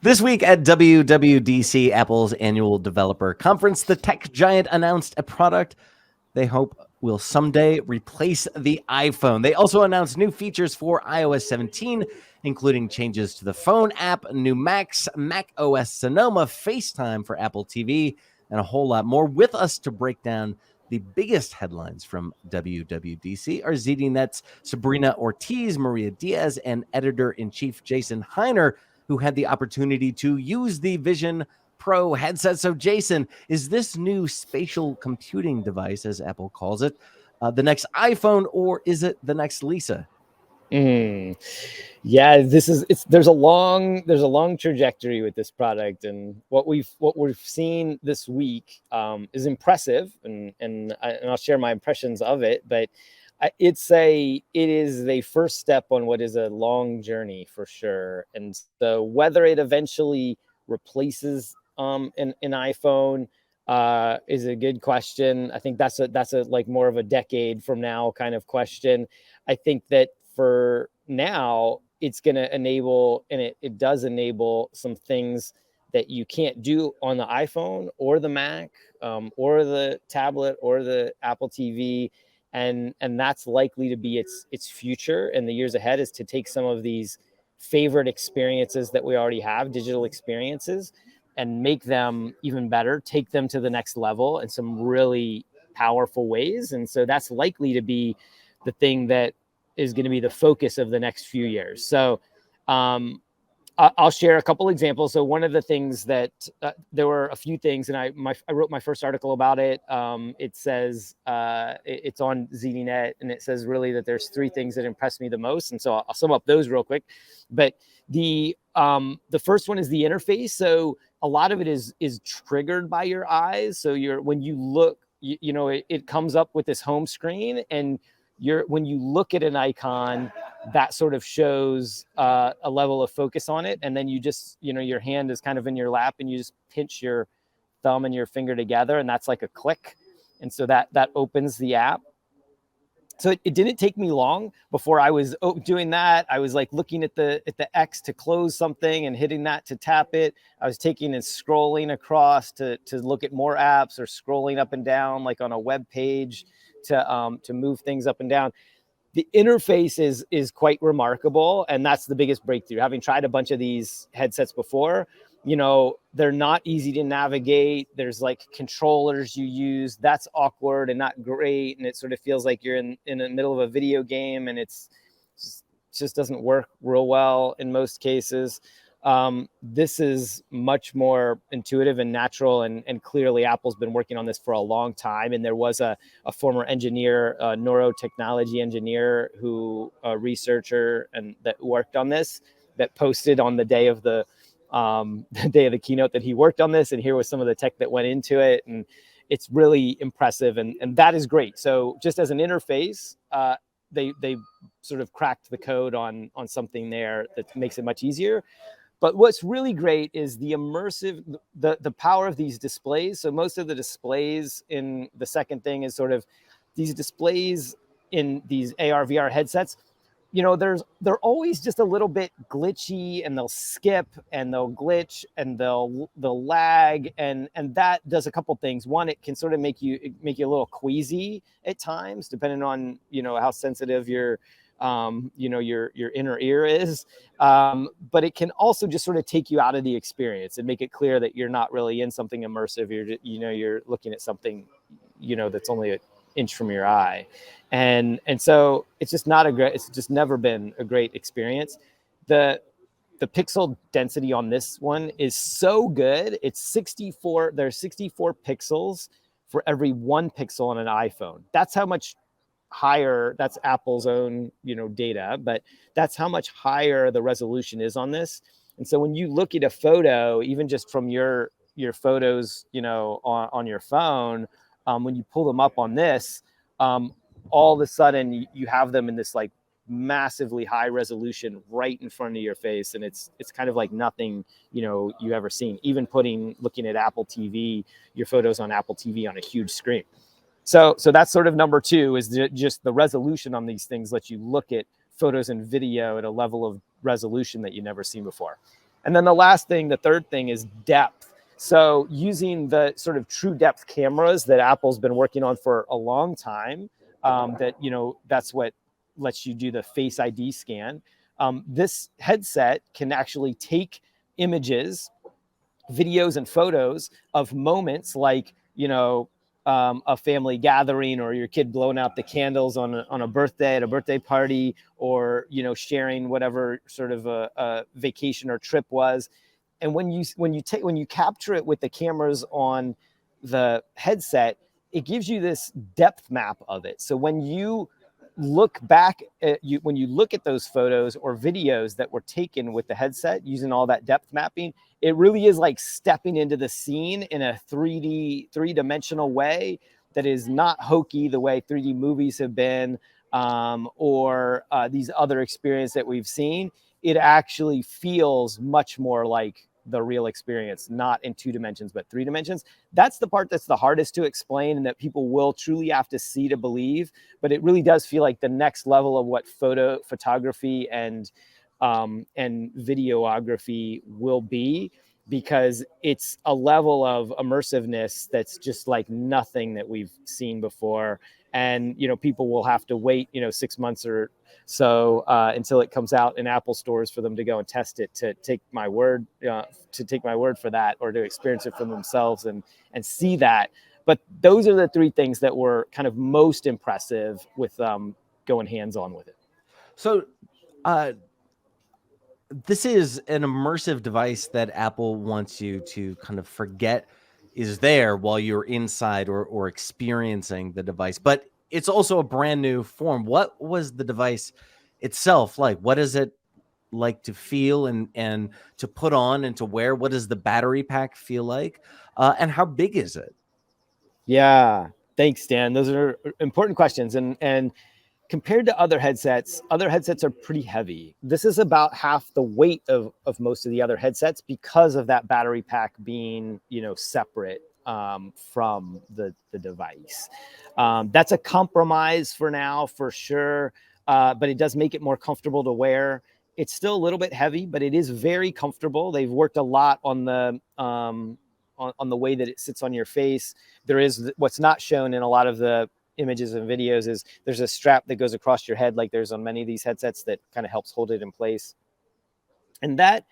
This week at WWDC, Apple's annual developer conference, the tech giant announced a product they hope will someday replace the iPhone. They also announced new features for iOS 17, including changes to the phone app, new Macs, Mac OS Sonoma, FaceTime for Apple TV, and a whole lot more. With us to break down the biggest headlines from WWDC are ZDNET's Sabrina Ortiz, Maria Diaz, and editor-in-chief Jason Heiner, who had the opportunity to use the Vision Pro headset. So, Jason, is this new spatial computing device, as Apple calls it, the next iPhone, or is it the next Lisa? Yeah, there's a long trajectory with this product, and what we've seen this week is impressive, and I'll share my impressions of it. But it is the first step on what is a long journey for sure. And so whether it eventually replaces an iPhone is a good question. I think that's a like more of a decade from now kind of question. I think that for now, it's going to enable, and it does enable some things that you can't do on the iPhone or the Mac or the tablet or the Apple TV. And that's likely to be its future in the years ahead, is to take some of these favorite experiences that we already have, digital experiences, and make them even better, take them to the next level in some really powerful ways. And so that's likely to be the thing that is going to be the focus of the next few years. So I'll share a couple examples. So one of the things that there were a few things, and I wrote my first article about it. It says it's on ZDNET, and it says really that there's three things that impressed me the most. And so I'll sum up those real quick. But the first one is the interface. So a lot of it is triggered by your eyes. So when you look, it comes up with this home screen, and when you look at an icon, that sort of shows a level of focus on it. And then you just, your hand is kind of in your lap, and you just pinch your thumb and your finger together, and that's like a click. And so that opens the app. So it didn't take me long before I was doing that. I was like looking at the X to close something and hitting that to tap it. I was taking and scrolling across to look at more apps, or scrolling up and down like on a web page to move things up and down. The interface is quite remarkable, and that's the biggest breakthrough. Having tried a bunch of these headsets before, they're not easy to navigate. There's like controllers you use. That's awkward and not great, and it sort of feels like you're in the middle of a video game, and it just doesn't work real well in most cases. This is much more intuitive and natural, and clearly Apple's been working on this for a long time. And there was a former engineer, a neurotechnology engineer, a researcher, and that worked on this, that posted on the day of the keynote that he worked on this, and here was some of the tech that went into it, and it's really impressive, and that is great. So just as an interface, they sort of cracked the code on something there that makes it much easier. But what's really great is the power of these displays. So most of the displays in the second thing is sort of these displays in these AR, VR headsets. They're always just a little bit glitchy, and they'll skip, and they'll glitch, and they'll lag, and that does a couple things. One, it can sort of make you a little queasy at times, depending on how sensitive your inner ear is, but it can also just sort of take you out of the experience and make it clear that you're not really in something immersive. You're looking at something that's only an inch from your eye, and so it's just never been a great experience. The pixel density on this one is so good. It's 64. There's 64 pixels for every 1 pixel on an iPhone. That's how much higher, that's Apple's own data, but that's how much higher the resolution is on this. And so when you look at a photo, even just from your photos on your phone, when you pull them up on this, all of a sudden you have them in this like massively high resolution right in front of your face, and it's kind of like nothing you ever seen. Even looking at Apple TV, your photos on Apple TV on a huge screen. So that's sort of number two, is just the resolution on these things lets you look at photos and video at a level of resolution that you've never seen before. And then the last thing, the third thing, is depth. So using the sort of true depth cameras that Apple's been working on for a long time, that, you know, that's what lets you do the Face ID scan. This headset can actually take images, videos, and photos of moments like, you know, a family gathering, or your kid blowing out the candles on a birthday, at a birthday party, or, you know, sharing whatever sort of a vacation or trip was. And when you capture it with the cameras on the headset, it gives you this depth map of it. So when you look back at when you look at those photos or videos that were taken with the headset using all that depth mapping, it really is like stepping into the scene in a 3D, 3-dimensional way that is not hokey the way 3D movies have been, or these other experiences that we've seen. It actually feels much more like the real experience, not in 2 dimensions, but 3 dimensions. That's the part that's the hardest to explain, and that people will truly have to see to believe. But it really does feel like the next level of what photography and videography will be, because it's a level of immersiveness that's just like nothing that we've seen before. And, you know, people will have to wait, you know, 6 months or so until it comes out in Apple stores for them to go and test it, to take my word for that, or to experience it for themselves and see that. But those are the 3 things that were kind of most impressive with going hands-on with it. So this is an immersive device that Apple wants you to kind of forget is there while you're inside or experiencing the device. But it's also a brand new form. What was the device itself like? What is it like to feel and to put on and to wear? What does the battery pack feel like? And how big is it? Yeah, thanks, Dan. Those are important questions. And compared to other headsets are pretty heavy. This is about half the weight of most of the other headsets, because of that battery pack being, you know, separate from the device. That's a compromise for now, for sure, but it does make it more comfortable to wear. It's still a little bit heavy, but it is very comfortable. They've worked a lot on the on the way that it sits on your face. There is, what's not shown in a lot of the images and videos, is there's a strap that goes across your head, like there's on many of these headsets, that kind of helps hold it in place. And that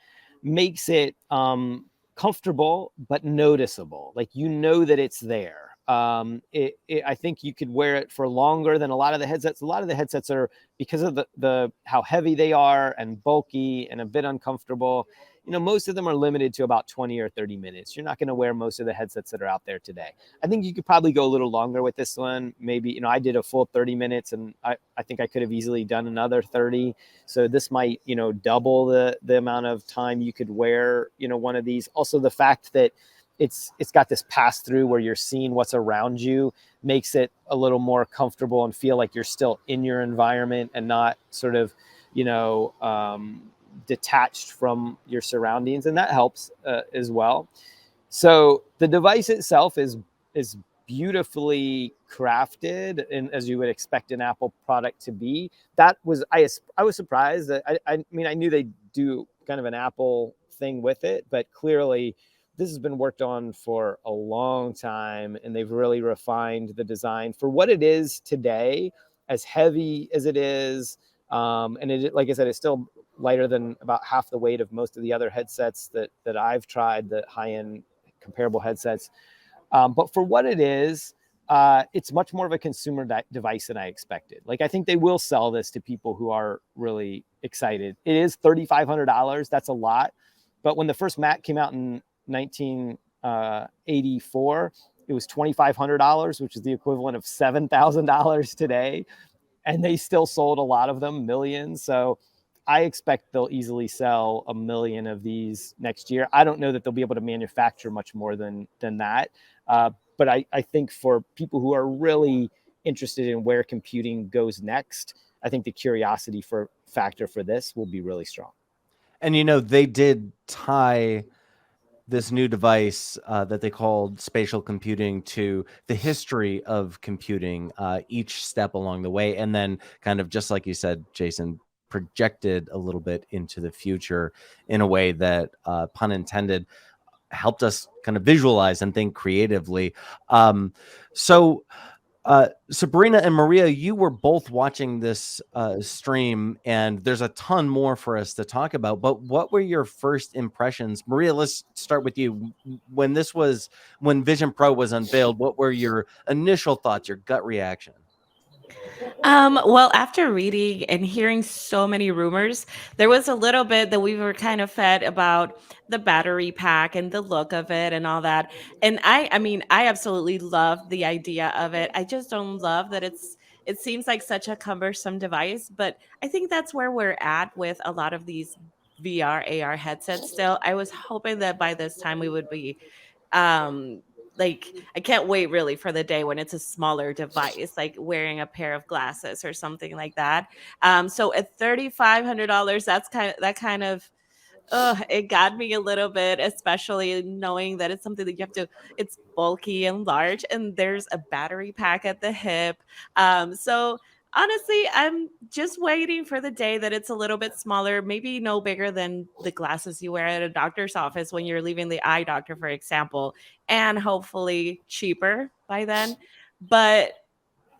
makes it comfortable but noticeable. Like, you know that it's there. I think you could wear it for longer than a lot of the headsets. A lot of the headsets are, because of the how heavy they are and bulky and a bit uncomfortable, you know, most of them are limited to about 20 or 30 minutes. You're not going to wear most of the headsets that are out there today. I think you could probably go a little longer with this one. Maybe, you know, I did a full 30 minutes, and I think I could have easily done another 30. So this might, you know, double the amount of time you could wear, you know, one of these. Also, the fact that it's got this pass through where you're seeing what's around you makes it a little more comfortable and feel like you're still in your environment and not sort of, you know, detached from your surroundings, and that helps as well. So the device itself is beautifully crafted, and as you would expect an Apple product to be. That was, I was surprised. That I mean, I knew they'd do kind of an Apple thing with it, but clearly this has been worked on for a long time, and they've really refined the design for what it is today, as heavy as it is. And it, like I said, it's still lighter than about half the weight of most of the other headsets that I've tried, the high-end comparable headsets. But for what it is, it's much more of a consumer device than I expected. Like, I think they will sell this to people who are really excited. It is $3,500. That's a lot. But when the first Mac came out in 1984, it was $2,500, which is the equivalent of $7,000 today. And they still sold a lot of them, millions. So I expect they'll easily sell 1 million of these next year. I don't know that they'll be able to manufacture much more than that. But I think for people who are really interested in where computing goes next, I think the curiosity factor for this will be really strong. And, you know, they did tie this new device that they called spatial computing to the history of computing, each step along the way. And then, kind of just like you said, Jason, projected a little bit into the future in a way that, pun intended, helped us kind of visualize and think creatively. So Sabrina and Maria, you were both watching this stream, and there's a ton more for us to talk about. But what were your first impressions? Maria, let's start with you. When Vision Pro was unveiled, what were your initial thoughts, your gut reaction? Well, after reading and hearing so many rumors, there was a little bit that we were kind of fed about the battery pack and the look of it and all that. And I mean, I absolutely love the idea of it. I just don't love that it seems like such a cumbersome device, but I think that's where we're at with a lot of these VR, AR headsets still. I was hoping that by this time we would be um like I can't wait really for the day when it's a smaller device, like wearing a pair of glasses or something like that. So at $3,500, that kind of it got me a little bit, especially knowing that it's something that it's bulky and large, and there's a battery pack at the hip. So honestly, I'm just waiting for the day that it's a little bit smaller, maybe no bigger than the glasses you wear at a doctor's office when you're leaving the eye doctor, for example, and hopefully cheaper by then. But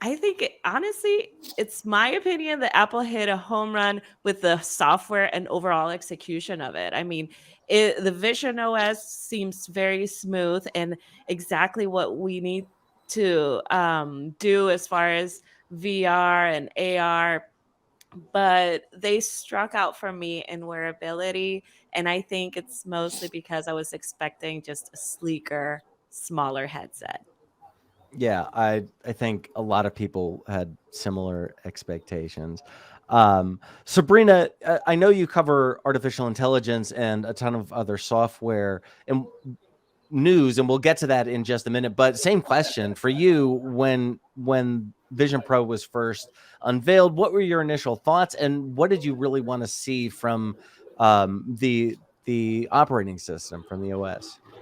I think honestly, it's my opinion that Apple hit a home run with the software and overall execution of it. I mean, the Vision OS seems very smooth and exactly what we need to do as far as VR and AR. But they struck out for me in wearability, and I think it's mostly because I was expecting just a sleeker, smaller headset. Yeah, I think a lot of people had similar expectations. Sabrina, I know you cover artificial intelligence and a ton of other software and news, and we'll get to that in just a minute. But same question for you: when Vision Pro was first unveiled, what were your initial thoughts, and what did you really want to see from the operating system, from the OS? Or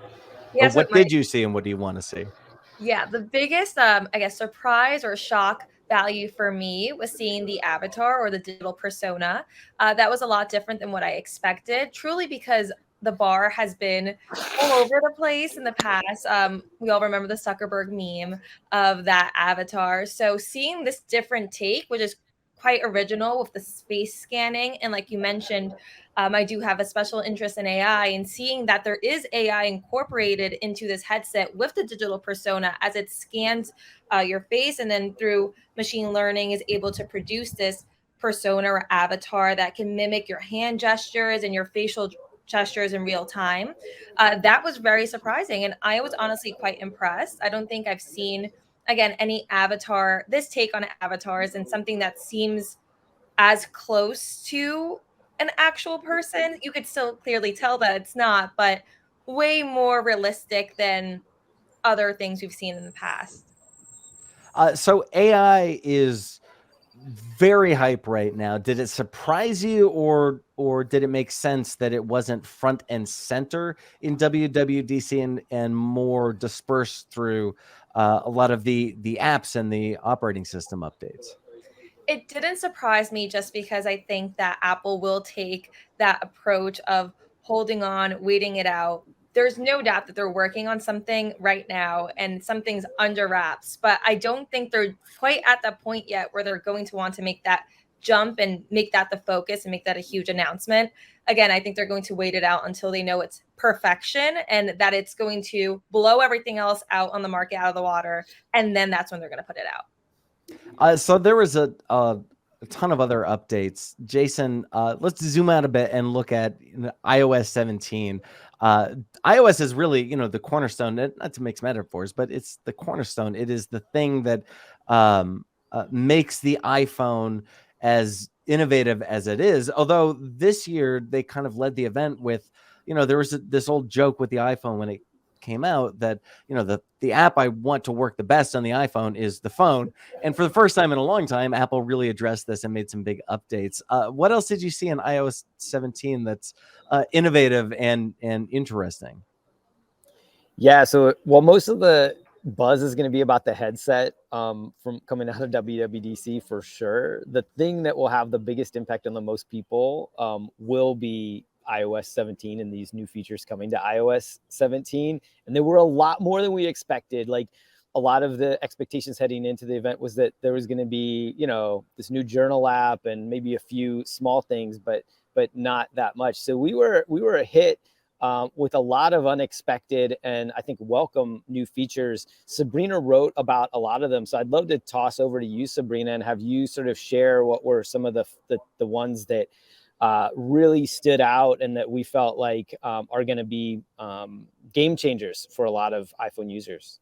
Yeah, so what did you see, and what do you want to see? yeah, the biggest I guess surprise or shock value for me was seeing the avatar or the digital persona. That was a lot different than what I expected, truly because the bar has been all over the place in the past. We all remember the Zuckerberg meme of that avatar. So seeing this different take, which is quite original with the space scanning, and like you mentioned, I do have a special interest in AI, and seeing that there is AI incorporated into this headset with the digital persona as it scans your face, and then through machine learning is able to produce this persona or avatar that can mimic your hand gestures and your facial gestures in real time. That was very surprising, and I was honestly quite impressed. I don't think I've seen, again, any avatar, this take on avatars, and something that seems as close to an actual person. You could still clearly tell that it's not, but way more realistic than other things we've seen in the past. So AI is very hype right now. Did it surprise you, or did it make sense that it wasn't front and center in WWDC and more dispersed through a lot of the apps and the operating system updates? It didn't surprise me just because I think that Apple will take that approach of holding on, waiting it out. There's no doubt that they're working on something right now and something's under wraps, but I don't think they're quite at that point yet where they're going to want to make that jump and make that the focus and make that a huge announcement. Again, I think they're going to wait it out until they know it's perfection and that it's going to blow everything else out on the market out of the water. And then that's when they're going to put it out. So there was a ton of other updates. Jason, let's zoom out a bit and look at iOS 17. iOS is really, the cornerstone, not to mix metaphors, but it's the cornerstone. It is the thing that makes the iPhone as innovative as it is. Although this year they kind of led the event with, there was this old joke with the iPhone when it came out that the app I want to work the best on the iPhone is the phone, and for the first time in a long time Apple really addressed this and made some big updates. What else did you see in iOS 17 that's innovative and interesting? Yeah, so most of the buzz is going to be about the headset from coming out of WWDC for sure. The thing that will have the biggest impact on the most people will be iOS 17 and these new features coming to iOS 17. And they were a lot more than we expected. Like, a lot of the expectations heading into the event was that there was going to be, you know, this new journal app and maybe a few small things, but not that much. So we were a hit with a lot of unexpected and I think welcome new features. Sabrina wrote about a lot of them. So I'd love to toss over to you, Sabrina, and have you sort of share what were some of the ones that really stood out and that we felt like are going to be game changers for a lot of iPhone users.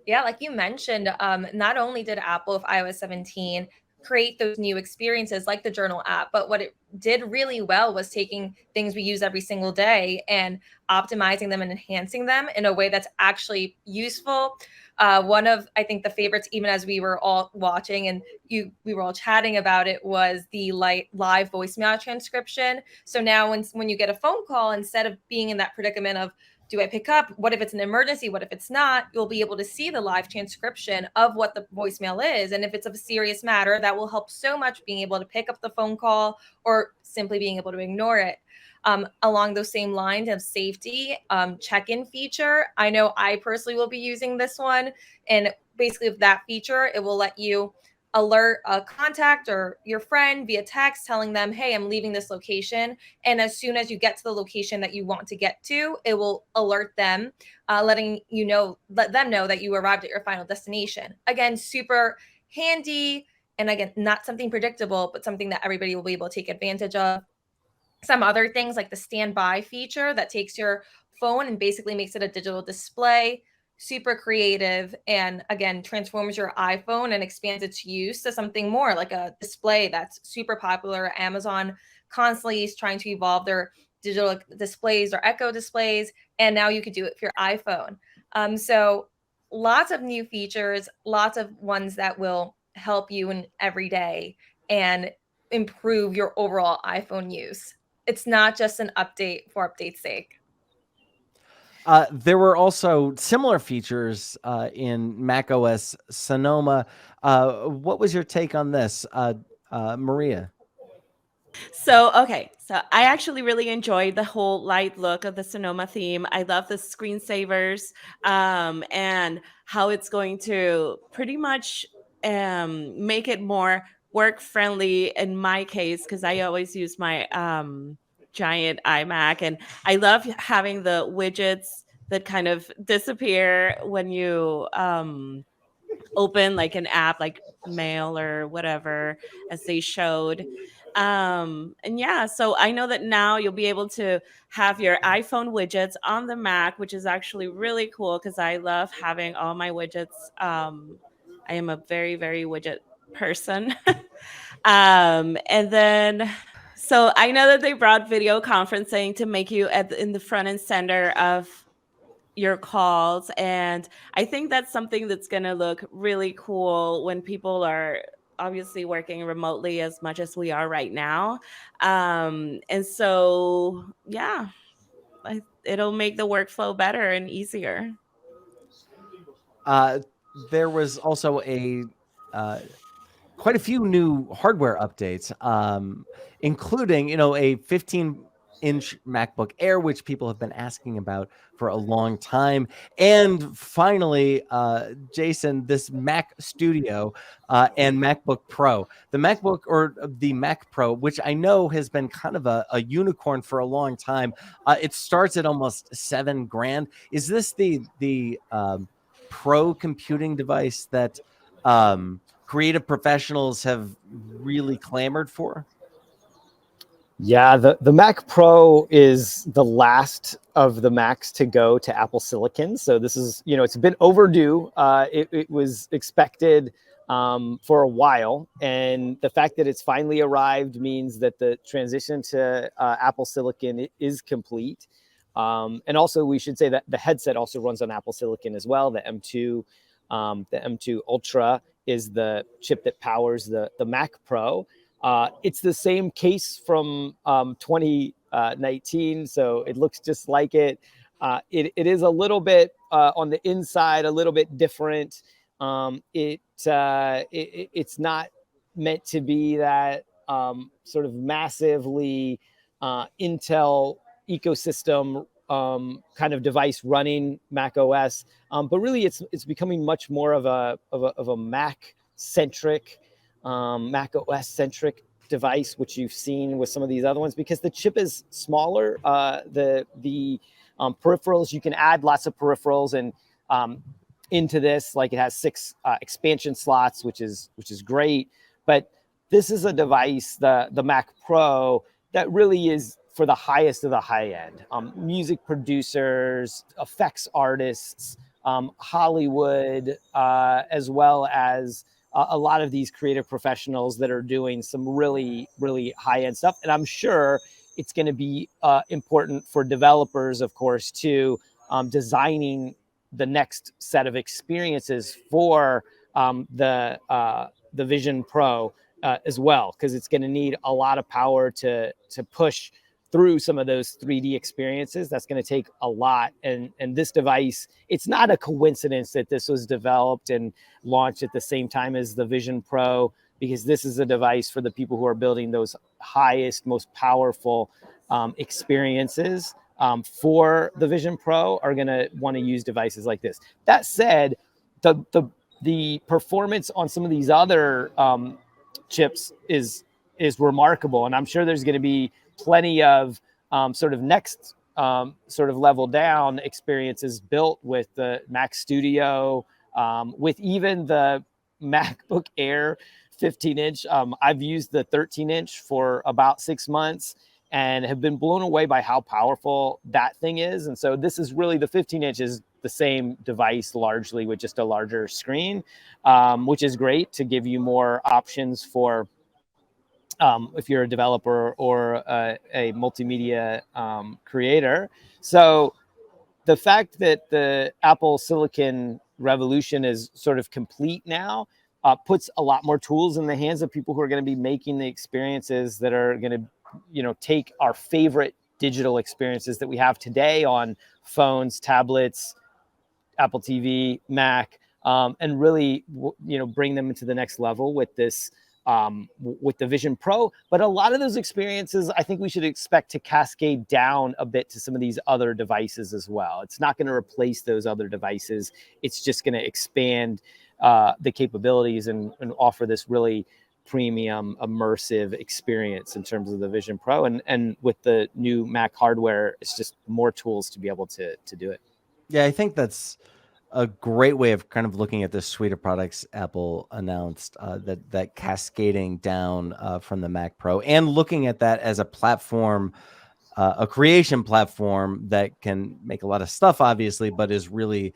Yeah, like you mentioned, not only did Apple with iOS 17 create those new experiences like the journal app, but what it did really well was taking things we use every single day and optimizing them and enhancing them in a way that's actually useful. One of, I think, the favorites, even as we were all watching and we were all chatting about it, was the live voicemail transcription. So now when you get a phone call, instead of being in that predicament of, do I pick up? What if it's an emergency? What if it's not? You'll be able to see the live transcription of what the voicemail is. And if it's of a serious matter, that will help so much, being able to pick up the phone call or simply being able to ignore it. Along those same lines of safety, check-in feature. I know I personally will be using this one. And basically with that feature, it will let you alert a contact or your friend via text telling them, hey, I'm leaving this location. And as soon as you get to the location that you want to get to, it will alert them, let them know that you arrived at your final destination. Again, super handy. And again, not something predictable, but something that everybody will be able to take advantage of. Some other things like the standby feature that takes your phone and basically makes it a digital display. Super creative, and again, transforms your iPhone and expands its use to something more like a display that's super popular. Amazon constantly is trying to evolve their digital displays or Echo displays, and now you could do it for your iPhone. So lots of new features, lots of ones that will help you in every day and improve your overall iPhone use. It's not just an update for update's sake. There were also similar features in macOS Sonoma. What was your take on this, Maria? So I actually really enjoyed the whole light look of the Sonoma theme. I love the screensavers and how it's going to pretty much make it more work friendly in my case, because I always use my giant iMac, and I love having the widgets that kind of disappear when you open like an app like Mail or whatever, as they showed. And yeah, so I know that now you'll be able to have your iPhone widgets on the Mac, which is actually really cool because I love having all my widgets. I am a very, very widget person. And then so I know that they brought video conferencing to make you in the front and center of your calls, and I think that's something that's going to look really cool when people are obviously working remotely as much as we are right now. And so yeah, it'll make the workflow better and easier. There was also quite a few new hardware updates, including, a 15-inch MacBook Air, which people have been asking about for a long time. And finally, Jason, this Mac Studio and MacBook Pro. The MacBook, or the Mac Pro, which I know has been kind of a unicorn for a long time. It starts at almost $7,000. Is this the pro computing device that creative professionals have really clamored for? Yeah, the Mac Pro is the last of the Macs to go to Apple Silicon. So this is, it's been overdue. It was expected for a while. And the fact that it's finally arrived means that the transition to Apple Silicon is complete. And also we should say that the headset also runs on Apple Silicon as well. The M2 Ultra is the chip that powers the Mac Pro. It's the same case from 2019, so it looks just like it. It is a little bit on the inside, a little bit different. It's not meant to be that sort of massively Intel ecosystem kind of device running Mac OS, but really it's becoming much more of a Mac centric, Mac OS centric device, which you've seen with some of these other ones, because the chip is smaller. The peripherals, you can add lots of peripherals and into this, like it has 6 expansion slots, which is great. But this is a device, the Mac Pro, that really is for the highest of the high end. Music producers, effects artists, Hollywood, as well as a lot of these creative professionals that are doing some really, really high end stuff. And I'm sure it's going to be important for developers, of course, too, designing the next set of experiences for the Vision Pro as well, because it's going to need a lot of power to push through some of those 3D experiences. That's going to take a lot. And this device, it's not a coincidence that this was developed and launched at the same time as the Vision Pro, because this is a device for the people who are building those highest, most powerful experiences for the Vision Pro are going to want to use devices like this. That said, the performance on some of these other chips is remarkable, and I'm sure there's going to be plenty of sort of next sort of level down experiences built with the Mac Studio, with even the MacBook Air 15-inch. I've used the 13-inch for about 6 months and have been blown away by how powerful that thing is. And so this is really, the 15-inch is the same device largely with just a larger screen, which is great to give you more options for if you're a developer or a multimedia creator. So the fact that the Apple Silicon revolution is sort of complete now puts a lot more tools in the hands of people who are going to be making the experiences that are going to, take our favorite digital experiences that we have today on phones, tablets, Apple TV, Mac, and really, bring them into the next level with this, with the Vision Pro. But a lot of those experiences, I think we should expect to cascade down a bit to some of these other devices as well. It's not going to replace those other devices. It's just going to expand the capabilities and offer this really premium immersive experience in terms of the Vision Pro. And with the new Mac hardware, it's just more tools to be able to do it. Yeah, I think that's a great way of kind of looking at this suite of products Apple announced, that cascading down from the Mac Pro, and looking at that as a platform, a creation platform that can make a lot of stuff, obviously, but is really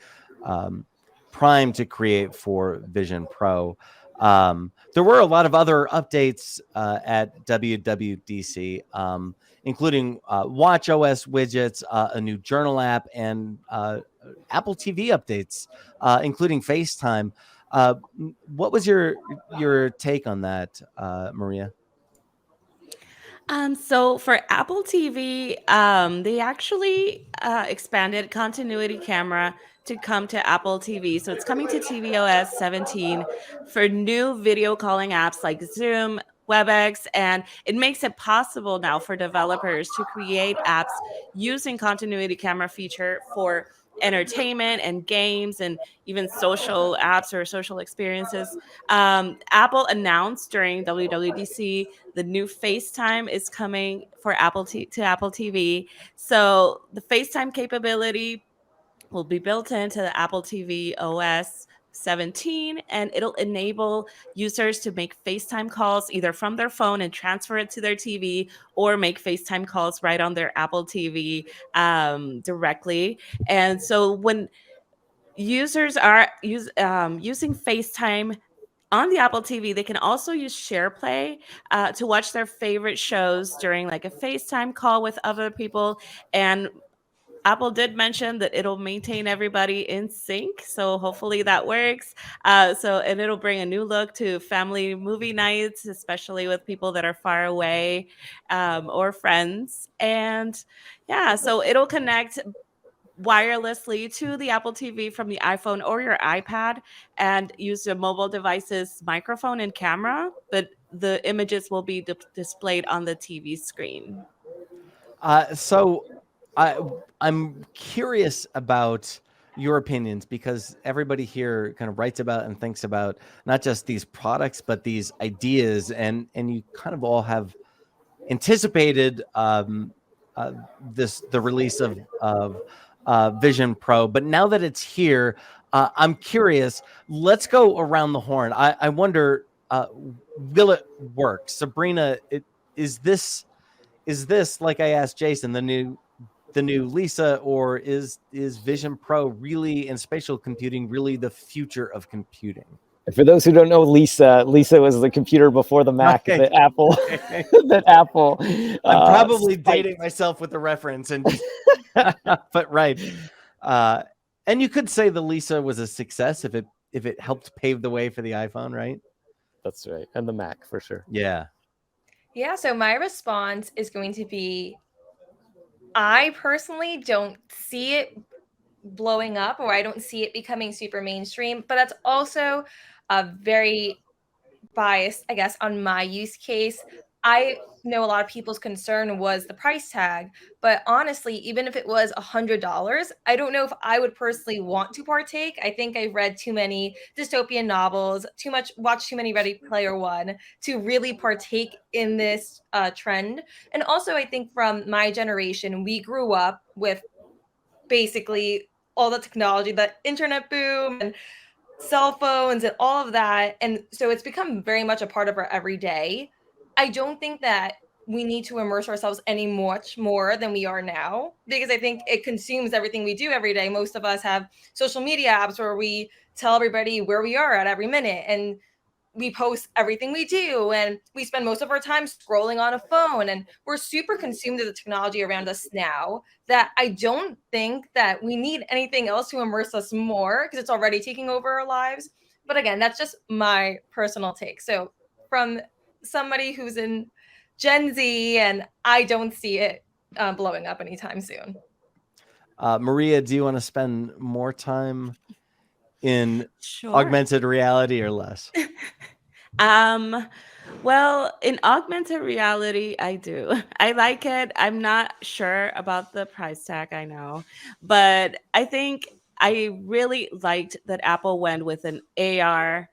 primed to create for Vision Pro. There were a lot of other updates at WWDC, including Watch OS widgets, a new journal app, and Apple TV updates, including FaceTime. What was your take on that, Maria? So for Apple TV, they actually expanded continuity camera to come to Apple TV. So it's coming to tvOS 17 for new video calling apps like Zoom, WebEx, and it makes it possible now for developers to create apps using continuity camera feature for entertainment and games and even social apps or social experiences. Apple announced during WWDC the new FaceTime is coming for Apple TV. So the FaceTime capability will be built into the Apple TV OS 17, and it'll enable users to make FaceTime calls either from their phone and transfer it to their TV, or make FaceTime calls right on their Apple TV directly. And so when users are using FaceTime on the Apple TV, they can also use SharePlay to watch their favorite shows during like a FaceTime call with other people. And Apple did mention that it'll maintain everybody in sync, so hopefully that works. And it'll bring a new look to family movie nights, especially with people that are far away or friends. And yeah, so it'll connect wirelessly to the Apple TV from the iPhone or your iPad and use your mobile device's microphone and camera, but the images will be displayed on the TV screen. So I'm curious about your opinions, because everybody here kind of writes about and thinks about not just these products, but these ideas, and you kind of all have anticipated the release of Vision Pro. But now that it's here, I'm curious. Let's go around the horn. I wonder, will it work? Sabrina, is this like I asked Jason, the new Lisa, or is Vision Pro really, in spatial computing, really the future of computing? And for those who don't know, Lisa was the computer before the Mac that Apple I'm probably dating myself with the reference, and but right. And you could say the Lisa was a success if it helped pave the way for the iPhone, right? That's right, and the Mac for sure. Yeah. Yeah, so my response is going to be, I personally don't see it blowing up, or I don't see it becoming super mainstream, but that's also a very biased, I guess, on my use case. I know a lot of people's concern was the price tag, but honestly, even if it was $100, I don't know if I would personally want to partake. I think I've read too many dystopian novels, watched too many Ready Player One to really partake in this trend. And also, I think from my generation, we grew up with basically all the technology, the internet boom and cell phones and all of that. And so it's become very much a part of our everyday. I don't think that we need to immerse ourselves any much more than we are now, because I think it consumes everything we do every day. Most of us have social media apps where we tell everybody where we are at every minute, and we post everything we do, and we spend most of our time scrolling on a phone, and we're super consumed with the technology around us now, that I don't think that we need anything else to immerse us more, because it's already taking over our lives. But again, that's just my personal take. So from somebody who's in Gen Z, and I don't see it blowing up anytime soon. Maria, do you want to spend more time in Sure. augmented reality or less? Well, in augmented reality, I do. I like it. I'm not sure about the price tag, I know, but I think I really liked that Apple went with an AR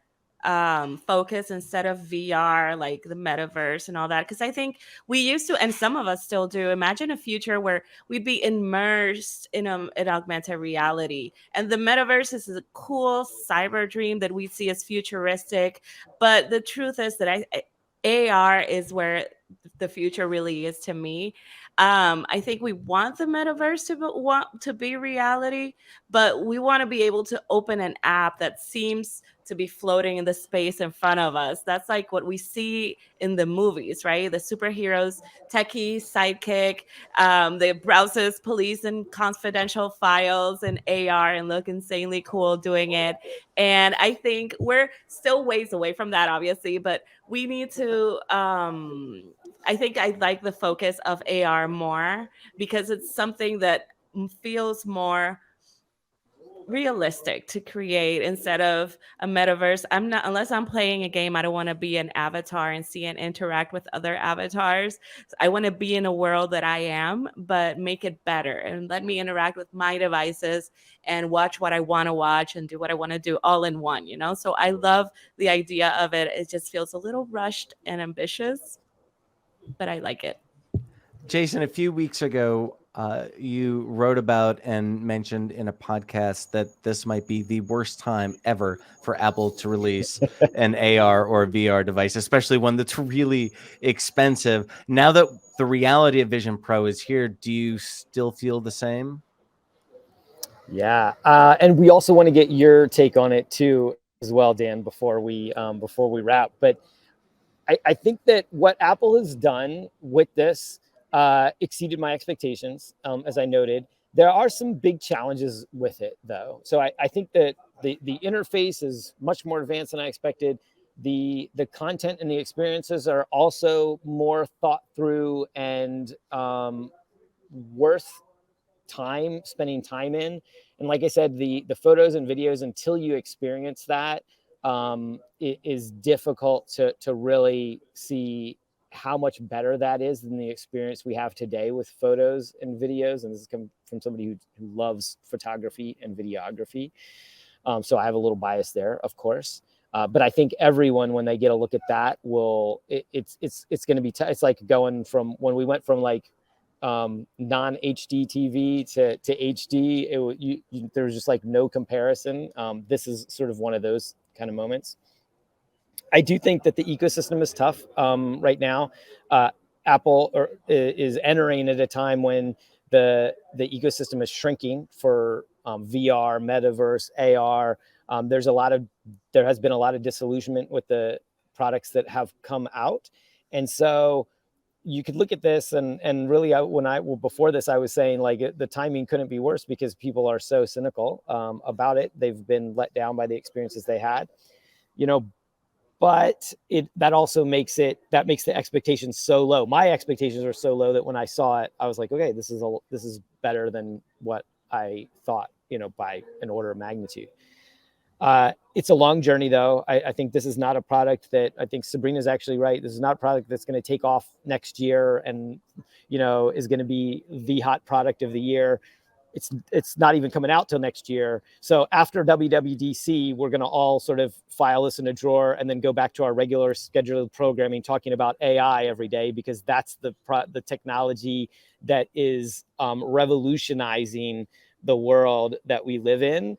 focus instead of VR, like the metaverse and all that. Because I think we used to, and some of us still do, imagine a future where we'd be immersed in augmented reality. And the metaverse is a cool cyber dream that we see as futuristic. But the truth is that AR is where the future really is to me. I think we want the metaverse to be reality, but we want to be able to open an app that seems to be floating in the space in front of us. That's like what we see in the movies, right? The superheroes, techie sidekick, they browses police and confidential files in AR and look insanely cool doing it. And I think we're still ways away from that, obviously, but we need to I think I like the focus of AR more, because it's something that feels more realistic to create instead of a metaverse. I'm not, unless I'm playing a game, I don't want to be an avatar and see and interact with other avatars. I want to be in a world that I am, but make it better and let me interact with my devices and watch what I want to watch and do what I want to do all in one, you know? So I love the idea of it. It just feels a little rushed and ambitious, but I like it. Jason, a few weeks ago, you wrote about and mentioned in a podcast that this might be the worst time ever for Apple to release an AR or VR device, especially one that's really expensive. Now that the reality of Vision Pro is here, do you still feel the same? Yeah, and we also want to get your take on it too, as well, Dan, before we wrap. But I think that what Apple has done with this exceeded my expectations, as I noted. There are some big challenges with it, though. So I think that the interface is much more advanced than I expected. The content and the experiences are also more thought through and worth spending time in. And like I said, the photos and videos, until you experience that, it is difficult to really see how much better that is than the experience we have today with photos and videos. And this is coming from somebody who loves photography and videography. So I have a little bias there, of course. But I think everyone, when they get a look at that, it's going to be, it's like going from when we went from like non-HD TV to HD, there was just like no comparison. This is sort of one of those kind of moments. I do think that the ecosystem is tough right now. Apple is entering at a time when the ecosystem is shrinking for VR, metaverse, AR. There has been a lot of disillusionment with the products that have come out, and so you could look at this and really, before this, I was saying like the timing couldn't be worse because people are so cynical about it. They've been let down by the experiences they had, but that also makes the expectations so low. My expectations are so low that when I saw it, I was like, okay, this is better than what I thought, by an order of magnitude. It's a long journey, though. I think this is not a product that, I think Sabrina's actually right. This is not a product that's going to take off next year and, is going to be the hot product of the year. It's not even coming out till next year. So after WWDC, we're going to all sort of file this in a drawer and then go back to our regular scheduled programming, talking about AI every day, because that's the technology that is revolutionizing the world that we live in.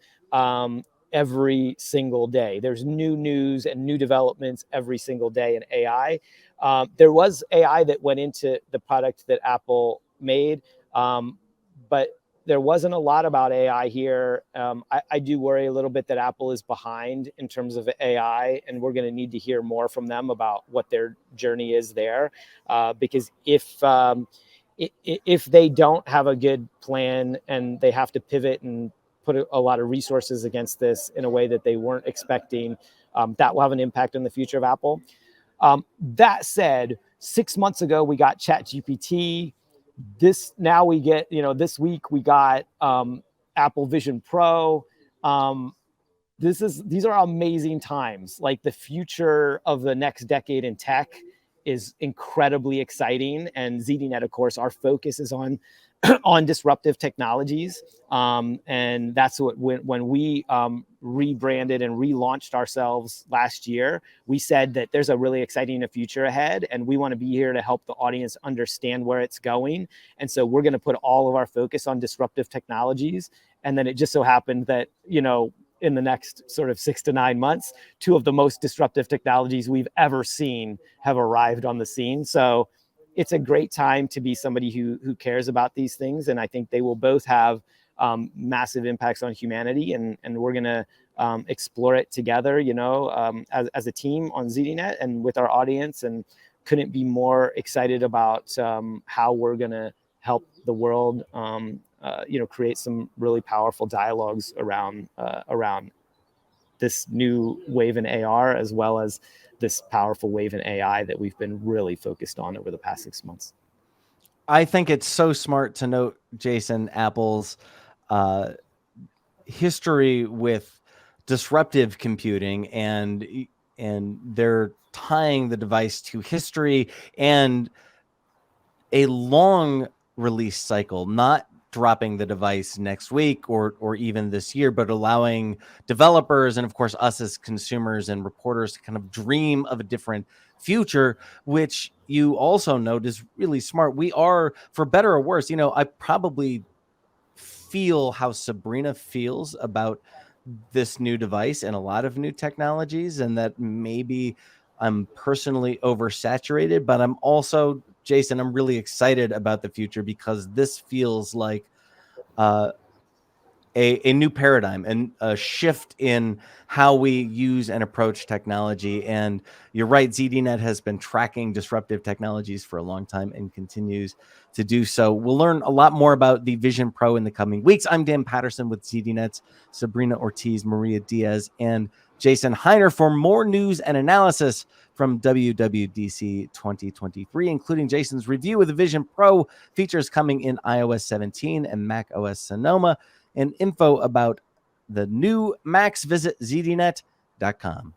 Every single day. There's new news and new developments every single day in AI. There was AI that went into the product that Apple made, but there wasn't a lot about AI here. I do worry a little bit that Apple is behind in terms of AI, and we're going to need to hear more from them about what their journey is there. Because if they don't have a good plan and they have to pivot and put a lot of resources against this in a way that they weren't expecting, that will have an impact on the future of Apple. That said, 6 months ago, we got ChatGPT. This week we got Apple Vision Pro. These are amazing times. Like, the future of the next decade in tech is incredibly exciting. And ZDNet, of course, our focus is on disruptive technologies. And that's what, when we rebranded and relaunched ourselves last year, we said that there's a really exciting future ahead, and we want to be here to help the audience understand where it's going. And so we're going to put all of our focus on disruptive technologies. And then it just so happened that, in the next sort of 6 to 9 months, 2 of the most disruptive technologies we've ever seen have arrived on the scene. So it's a great time to be somebody who cares about these things. And I think they will both have massive impacts on humanity. And we're going to explore it together, as a team on ZDNet and with our audience. And couldn't be more excited about how we're going to help the world, create some really powerful dialogues around this new wave in AR, as well as this powerful wave in AI that we've been really focused on over the past 6 months. I think it's so smart to note, Jason, Apple's history with disruptive computing, and they're tying the device to history and a long release cycle, not dropping the device next week or even this year, but allowing developers and, of course, us as consumers and reporters to kind of dream of a different future, which you also note is really smart. We are, for better or worse, I probably feel how Sabrina feels about this new device and a lot of new technologies, and that maybe I'm personally oversaturated, but I'm also, Jason, I'm really excited about the future, because this feels like a new paradigm and a shift in how we use and approach technology. And you're right, ZDNet has been tracking disruptive technologies for a long time and continues to do so. We'll learn a lot more about the Vision Pro in the coming weeks. I'm Dan Patterson with ZDNet's Sabrina Ortiz, Maria Diaz, and Jason Heiner. For more news and analysis from from WWDC 2023, including Jason's review of the Vision Pro, features coming in iOS 17 and Mac OS Sonoma, and info about the new Macs. Visit ZDNET.com.